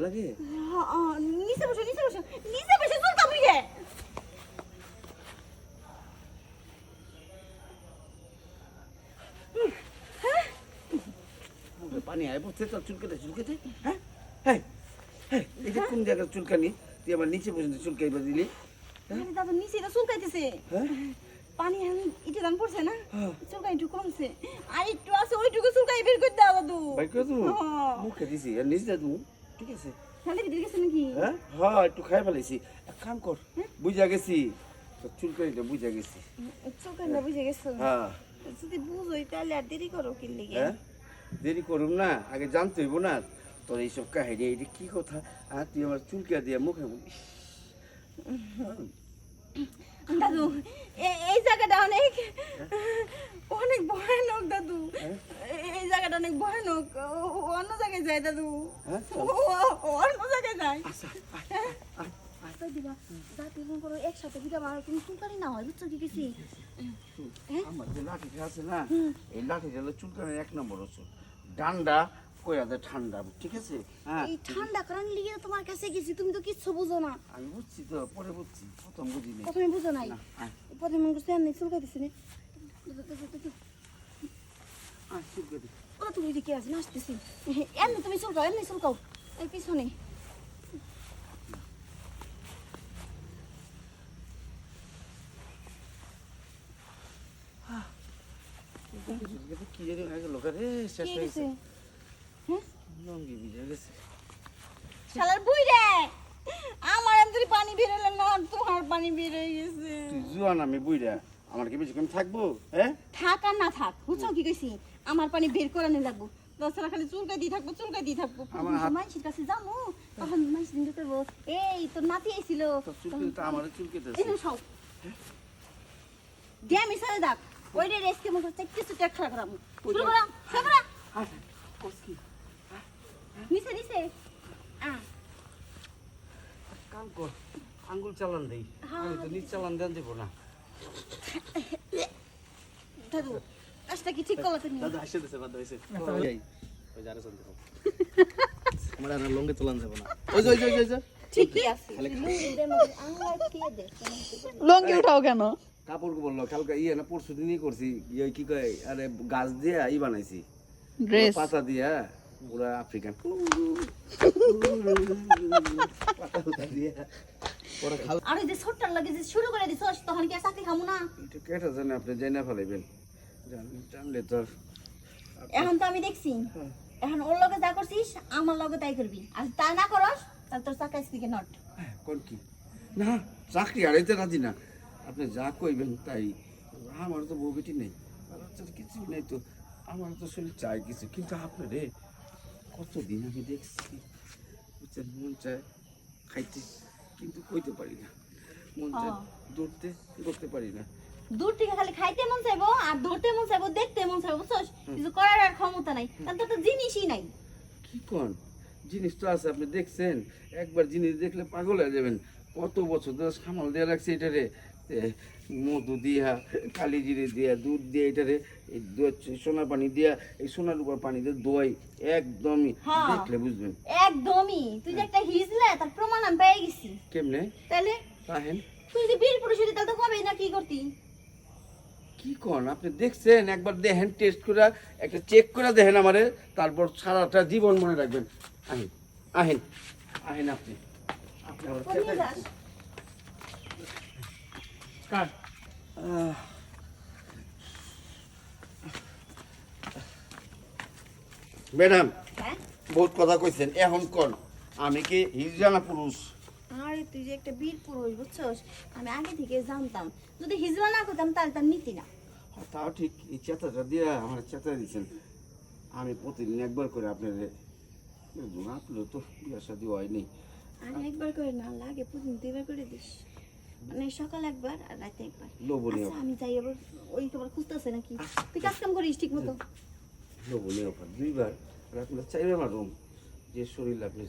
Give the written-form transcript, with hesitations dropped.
লাগে? নিচে বসো নিচে বসো নিচে বসে চুলকাবি রে। পানি আয় পড়ছে তোর চুলকাতে চুলকাতে। হ্যাঁ হ্যাঁ হ্যাঁ, এটা কোন জায়গার চুলকানি? তুই আমার নিচে পর্যন্ত চুলকাইবা দিলি? আরে দাদা নিচে তো চুলকাইতেছে। হ্যাঁ পানি এটা দাম পড়ছে না, হ্যাঁ। চুলকাই একটু কমছে। আর একটু আছে ওইটুকু চুলকাই বের করে দাও দাদু। ভাই কেউ তুমি হ্যাঁ। মুখে দিছি আর নিচে তুমি ঠিক আছে? তাহলে কি গেছে নাকি? হ্যাঁ হ্যাঁ, একটু খাই ফেলেছি। এক কাম কর, বুঝা গেছি তোর চুলকানিটা বুঝা গেছি। চুলকাইটা বুঝে গেছো? হ্যাঁ যদি বুঝোই তাহলে আর দেরি করো কি লিগে? হ্যাঁ, দেরি করুম না, আগে জানতে হইব না তোর এইসব কাহিনী। এটা কি কথা? আর তুই আমার চুলকা দিয়ে মুখে বলিস? দাদু এই জায়গাটা অনেক অনেক ভয়ানক দাদু। এই জায়গাটা অনেক ভয়ানক। অন্য জায়গায় যায় দাদু, হ্যাঁ অন্য জায়গায় যায়। আচ্ছা আচ্ছা দিবা দাদু ফোন করো একসাথে দিবা, আমার কোনো চুলকানি না হয়, বুঝছো কি গেছি? আমার যে লাঠিটা আছে না, এই লাঠিটা হলো চুলকানির 1 নম্বর ওষুধ। ডান্ডা কয়াতে ঠান্ডা, ঠিক আছে? হ্যাঁ এই ঠান্ডা কারণ লিগে তো তোমার কাছে গেছি, তুমি তো কিচ্ছু বুঝো না। আমি বুঝছি তো, পরে বুঝছি, প্রথম বুঝিনি। প্রথমে বুঝো নাই, না, আয়, প্রথমে মনে করছি এমনি চুলকাইতেছি না। আয়, চুলকা দি। ওরা তুমি এদিকে আছে না, আসতেছি। এমনি তুমি চুলকাও, এমনি চুলকাও এই পিছনে। কি জানি হয়ে গেল রে, শেষ কি হয়ে গেছে? গেছে। হ্যাঁ লঙ্গি ভিজে গেছে। শালার বুই রে, আমার এমনি পানি বের হলো না, তোমার পানি বের হয়ে গেছে। তুই জুয়ান, আমি বুইড়া, আমার কি বেশিক্ষণ থাকবো? হ্যাঁ থাক আর না থাক, বুঝছো কি কইছি? আমার পানি বের করানো লাগবো, তাছাড়া খালি চুলকাই দিয়ে থাকবো চুলকাই দিয়ে থাকবো। আমার হাত- মানুষের কাছে যাবো, তখন মানুষ দিন করবো এই তোর নাতি আইছিল। তোর চুলকে তো আমারও চুলকেতেছে। এই সব দিয়ে আমি সাথে ডাক ওই রে রেস্কে মতো কিছু ট্যাক খারাপ করাম শুরু করাম শুরু করা আয়, কস কি? নিচে নিচে কাম কর, আঙ্গুল চালান দেই। হ্যাঁ, আমি তো নিচ চালান দেন দেবো না। দাদু কাজটা কি ঠিক করলো তুমি? দাদা আসে দিছে বাদ হইছে ওই যারে চলতে হবে আমার আর লঙ্গে চলান যাব না ওই যে ওই যে ঠিকই আছে লঙ্গি উঠাও কেন? কাপড় বললো কালকে ইয়ে না পরশু দিনই করছি, ইয়ে কি কয়, আরে গাছ দিয়ে বানাইছি, ড্রেস পাতা দিয়া, পুরা আফ্রিকান পাতা উতা দিয়া পরে খাল। আর এই যে ছোট্টার লাগে যে শুরু করে দিছস তখন কি আর চাকরি খামু না? এটা কেটে জানে আপনি জানা ফেলাইবেন, জানলে তোর এখন তো আমি দেখছি, এখন ওর লগে যা করছিস আমার লগে তাই করবি, আর তা না করস তাহলে তোর চাকরি স্পিকে নট। কোন কি না, চাকরি হারাইতে রাজি না। আপনি যা কইবেন তাই। আমার তো বউ বেটি নেই, বাচ্চার কিছুই নেই, তো আমার তো শরীর চাই কিছু, কিন্তু আপনি রে কতদিন আমি দেখছি, বুঝছেন, মন চায় খাইতে কিন্তু কইতে পারি না, মন চায় দৌড়তে করতে পারি না। দূর থেকে খালি খাইতে মন চাইবো আর ধরতে মন চাইবো, দেখতে মন চাইবো, বুঝছস? কিছু করার আর ক্ষমতা নাই, তাহলে তো একটা জিনিসই নাই। কি কোন জিনিস তো আছে, আপনি দেখছেন, একবার জিনিস দেখলে পাগল হয়ে যাবেন। কত বছর ধরে সামাল দিয়ে রাখছে এটারে, মধু দিয়া, কালি জিরে দিয়া, দুধ দিয়ে এটারে, এই সোনার পানি দিয়া, এই সোনার উপর পানি দিয়ে দোয়াই, একদমই হ্যাঁ। দেখলে বুঝবেন। একদমই, তুই যে একটা হিজলে তার প্রমাণ আমি পেয়ে গেছি। কেমনে তাহলে তাহেন? তুই যদি বীর পুরুষ হতি তাহলে তো কবেই না কি করতি? কি কোন আপনি দেখছেন, একবার দেখেন, টেস্ট করে একটা চেক করে দেখেন আমারে, তারপর সারাটা জীবন মনে রাখবেন। আহেন আহেন আহেন, আপনি আপনি আমার কোন নিয়ে যাস? কাট। ম্যাডাম, হ্যাঁ? বহুত কথা কইছেন, এখন কোন আমি কি হিজড়া পুরুষ? আরে তুই যে একটা বীর পুরুষ, বুঝছস? আমি আগে থেকে জানতাম, যদি হিজলা না করতাম তাহলে তার নীতি না। তাও ঠিক, এই চেতাটা দিয়ে আমার চেতা দিচ্ছেন। আমি প্রতিদিন একবার করে আপনার আপনার তো বিয়ে শাদী হয়নি। আমি একবার করে না লাগে, প্রতিদিন দুইবার করে দিস, মানে সকাল একবার আর রাতে একবার। লোভনীয়, আচ্ছা আমি যাই, আবার ওই তোমার খুঁজতেছে নাকি? তুই কাজ কাম করিস ঠিক মতো? লোভনীয় অফার, 2বার আর আপনার 4বার রুম, যে শরীর আপনি।